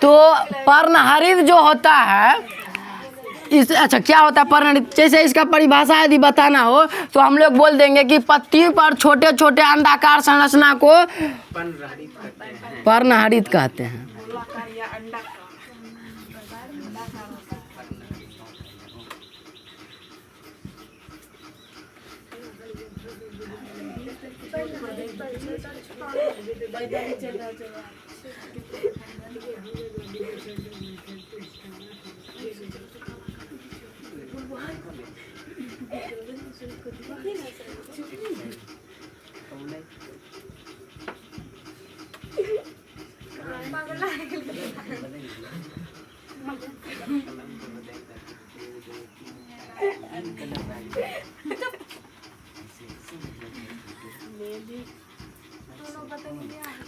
तो पर्णहरित जो होता है इस, अच्छा क्या होता है पर्णहरित, जैसे इसका परिभाषा यदि बताना हो तो हम लोग बोल देंगे कि पत्ती पर छोटे छोटे अंडाकार संरचना को पर्णहरित कहते हैं।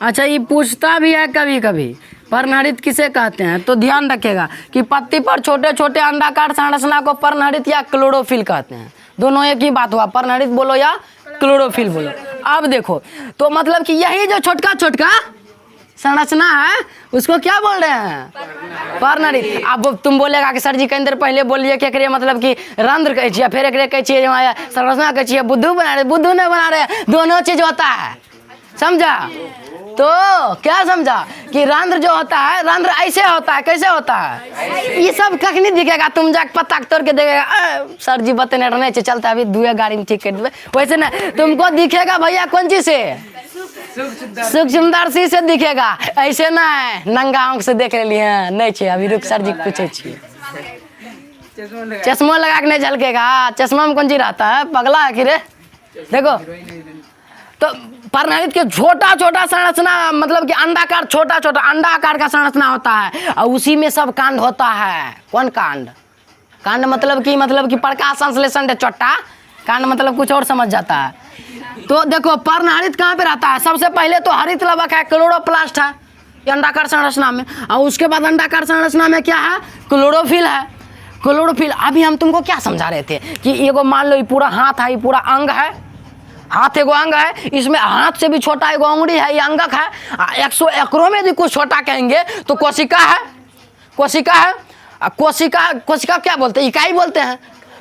अच्छा ये पूछता भी है कभी कभी पर्णहरित किसे कहते हैं, तो ध्यान रखिएगा कि पत्ती पर छोटे छोटे अंडाकार संरचना को पर्णहरित या क्लोरोफिल कहते हैं। दोनों एक ही बात हुआ, पर्णहरित बोलो या क्लोरोफिल बोलो। अब देखो तो मतलब कि यही जो छोटका छोटका संरचना है उसको क्या बोल रहे हैं, पर्णहरित। अब तुम बोलेगा कि सर जी कहीं देर पहले बोलिए कि एकरे मतलब कि रंध्र कहे छिए, फिर एकरे कहे छिए संरचना कहे छिए, बुद्धू बना रहे, बुद्धू नहीं बना रहे, दोनों चीज होता है, समझा। तो क्या समझा कि रंध्र जो होता है, रंध्र ऐसे होता है, कैसे होता है, ये सब कख नहीं दिखेगा, तुम जाके पत्ता तोड़ के देखेगा सर जी बतने नहीं चलता अभी दुए गाड़ी में ठीक कर देवे, वैसे ना तुमको दिखेगा भैया कौन चीज से, सूक्ष्मदर्शी से दिखेगा, ऐसे ना है नंगा आंख से देख लिए नहीं छे, अभी रुक सर जी पूछे छिए। चश्मा लगा के नहीं झलकेगा, चश्मा में कौन चीज रहता है, पगला है कि रे। देखो तो पर्णहरित के छोटा छोटा संरचना मतलब कि अंडाकार, छोटा छोटा अंडाकार का संरचना होता है और उसी में सब कांड होता है। कौन कांड, कांड मतलब कि प्रकाश संश्लेषण है, छोटा कांड मतलब कुछ और समझ जाता है। तो देखो पर्णहरित कहाँ पे रहता है, सबसे पहले तो हरित लवक है, क्लोरोप्लास्ट है अंडाकार संरचना में, और उसके बाद अंडाकार संरचना में क्या है, क्लोरोफिल है। क्लोरोफिल अभी हम तुमको क्या समझा रहे थे कि एगो मान लो ये पूरा हाथ है, ये पूरा अंग है, हाथ एगो अंग है, इसमें हाथ से भी छोटा एगो अंगुली है, ये अंगक है। 100 एकड़ों में यदि कुछ छोटा कहेंगे तो कोशिका है, कोशिका है। कोशिका क्या बोलते हैं, इकाई बोलते हैं।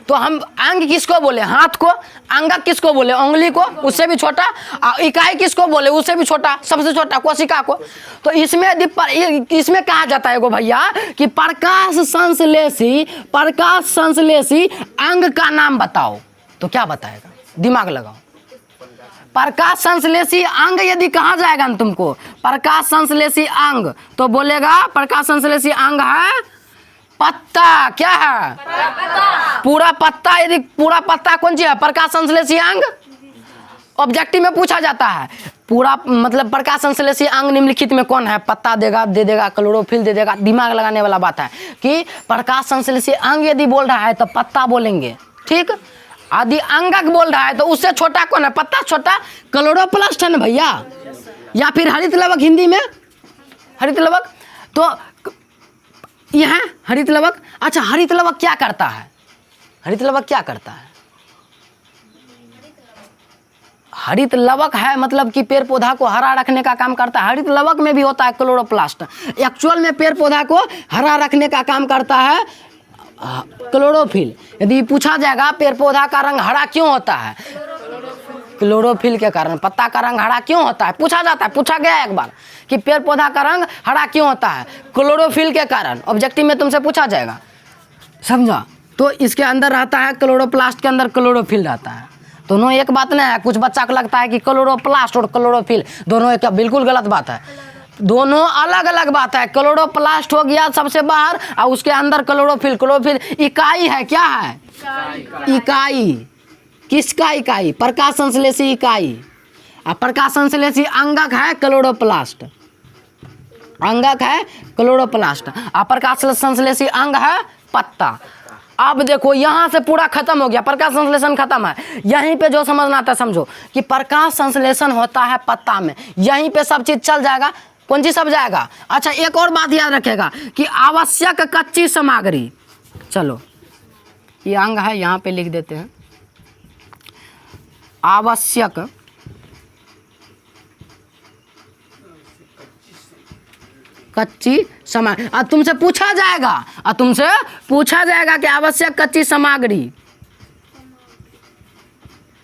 तो हम अंग किसको बोले, हाथ को, अंगक किसको बोले, उंगली को, उससे भी छोटा, और इकाई किसको बोले, उससे भी छोटा, सबसे छोटा कोशिका को। तो इसमें यदि इसमें कहा जाता है एगो भैया कि प्रकाश संश्लेषी अंग का नाम बताओ, तो क्या बताएगा, दिमाग लगाओ। प्रकाश संश्लेषी अंग यदि कहा जाएगा ना तुमको, प्रकाश संश्लेषी अंग, तो बोलेगा प्रकाश संश्लेषी अंग है पत्ता। क्या है, पूरा पत्ता। यदि पूरा पत्ता कौन सी है, प्रकाश संश्लेषी अंग। ऑब्जेक्टिव में पूछा जाता है पूरा मतलब प्रकाश संश्लेषी अंग निम्नलिखित में कौन है, पत्ता देगा, दे देगा, क्लोरोफिल दे देगा। दिमाग लगाने वाला बात है कि प्रकाश संश्लेषी अंग यदि बोल रहा है तो पत्ता बोलेंगे, ठीक। यदि अंगक बोल रहा है तो उससे छोटा कौन है, पत्ता छोटा, क्लोरोप्लास्ट है ना भैया, या फिर हरित लवक, हिंदी में हरित लवक। तो यह है हरित लवक। अच्छा हरित लवक क्या करता है, हरित लवक क्या करता है, हरित लवक है मतलब कि पेड़ पौधा को हरा रखने का काम करता है। हरित लवक में भी होता है क्लोरोप्लास्ट, एक्चुअल में पेड़ पौधा को हरा रखने का काम करता है क्लोरोफिल। यदि पूछा जाएगा पेड़ पौधा का रंग हरा क्यों होता है, क्लोरोफिल के कारण। पत्ता का रंग हरा क्यों होता है, पूछा जाता है, पूछा गया एक बार कि पेड़ पौधा का रंग हरा क्यों होता है, क्लोरोफिल के कारण। ऑब्जेक्टिव में तुमसे पूछा जाएगा, समझा। तो इसके अंदर रहता है क्लोरोप्लास्ट के अंदर क्लोरोफिल रहता है। दोनों एक बात नहीं है। कुछ बच्चा को लगता है कि क्लोरोप्लास्ट और क्लोरोफिल दोनों एक, बिल्कुल गलत बात है, दोनों अलग अलग बात है। क्लोरोप्लास्ट हो गया सबसे बाहर और उसके अंदर क्लोरोफिल। क्लोरोफिल इकाई है, क्या है, इकाई। किसका इकाई, प्रकाश संश्लेषी इकाई। और प्रकाश संश्लेषी अंगक है क्लोरोप्लास्ट, अंगक है क्लोरोप्लास्ट। और प्रकाश संश्लेषी अंग है पत्ता। अब देखो यहाँ से पूरा खत्म हो गया, प्रकाश संश्लेषण खत्म है। यहीं पे जो समझना था समझो कि प्रकाश संश्लेषण होता है पत्ता में, यहीं पे सब चीज चल जाएगा। कौन चीज सब जाएगा। अच्छा एक और बात याद रखेगा कि आवश्यक कच्ची सामग्री, चलो ये अंग है यहाँ पे लिख देते हैं, कच्ची सामग्री। और तुमसे पूछा जाएगा कि आवश्यक कच्ची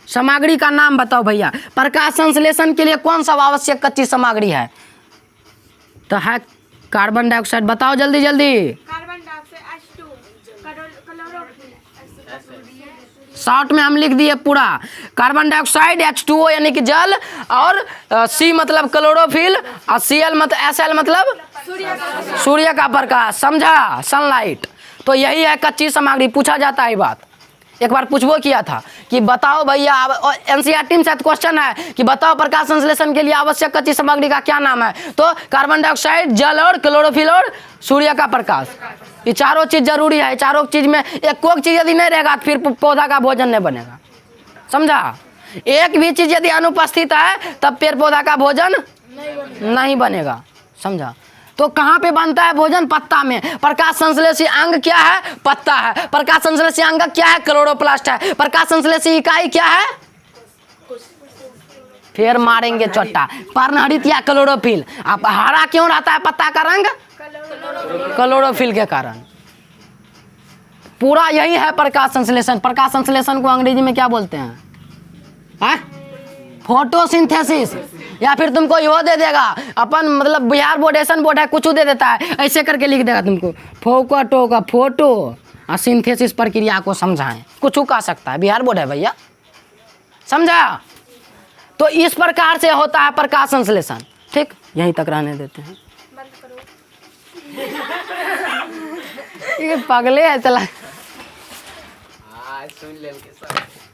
सामग्री का नाम बताओ भैया। प्रकाश संश्लेषण के लिए कौन सा आवश्यक कच्ची सामग्री है? तो है कार्बन डाइऑक्साइड। बताओ जल्दी जल्दी। Carbon dioxide H2 chlorophyll short में हम लिख दिए पूरा। कार्बन डाइऑक्साइड H2O यानी कि जल, और C मतलब क्लोरोफिल, और Cl मतलब Sl मतलब सूर्य का प्रकाश। समझा? सनलाइट। तो यही है कच्ची सामग्री। पूछा जाता है बात। एक बार पूछबो किया था कि बताओ भैया, एनसीईआरटी में शायद क्वेश्चन है कि बताओ प्रकाश संश्लेषण के लिए आवश्यक कच्ची सामग्री का क्या नाम है? तो कार्बन डाइऑक्साइड, जल और क्लोरोफिल और सूर्य का प्रकाश। ये चारों चीज जरूरी है। चारों चीज में एक कोई चीज यदि नहीं रहेगा तो फिर पौधा का भोजन नहीं बनेगा। समझा? एक भी चीज यदि अनुपस्थित है तब पेड़ पौधा का भोजन नहीं बनेगा। समझा? तो कहाँ पे बनता है भोजन? पत्ता में। प्रकाश संश्लेषी अंग क्या है? पत्ता है। प्रकाश संश्लेषी अंग क्या है? क्लोरोप्लास्ट है। प्रकाश संश्लेषी इकाई क्या है? फिर मारेंगे चोटा। पर्णहरित या क्लोरोफिल। अब हरा क्यों रहता है पत्ता का रंग? क्लोरोफिल के कारण। पूरा यही है प्रकाश संश्लेषण। प्रकाश संश्लेषण को अंग्रेजी में क्या बोलते हैं? फोटोसिंथेसिस। या फिर तुमको यो दे देगा अपन, मतलब बिहार बोर्ड एसन बोर्ड है, कुछ दे देता है, ऐसे करके लिख देगा तुमको फोकटो का फोटो और सिंथेसिस प्रक्रिया को समझाएं। कुछ कह सकता है, बिहार बोर्ड है भैया। समझा? तो इस प्रकार से होता है प्रकाश संश्लेषण। ठीक, यहीं तक रहने देते हैं। ये पगले है चला। सुन ले